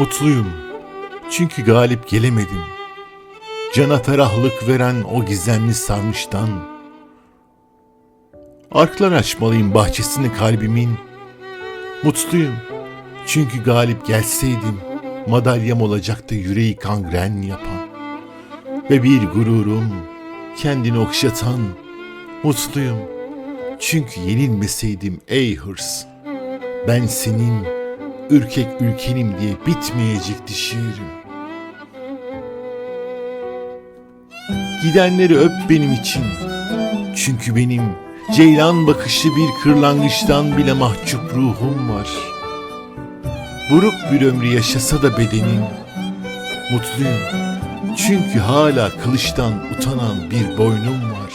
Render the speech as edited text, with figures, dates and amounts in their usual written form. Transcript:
Mutluyum çünkü galip gelemedim. Cana ferahlık veren o gizemli sarmıştan. Arklar açmalıyım bahçesini kalbimin. Mutluyum çünkü galip gelseydim madalyam olacaktı yüreği kangren yapan. Ve bir gururum kendini okşatan. Mutluyum çünkü yenilmeseydim ey hırs. Ben senin ürkek ülkenim diye bitmeyecekti şiirim. Gidenleri öp benim için. Çünkü benim ceylan bakışlı bir kırlangıçtan bile mahcup ruhum var. Buruk bir ömrü yaşasa da bedenim. Mutluyum çünkü hala kılıçtan utanan bir boynum var.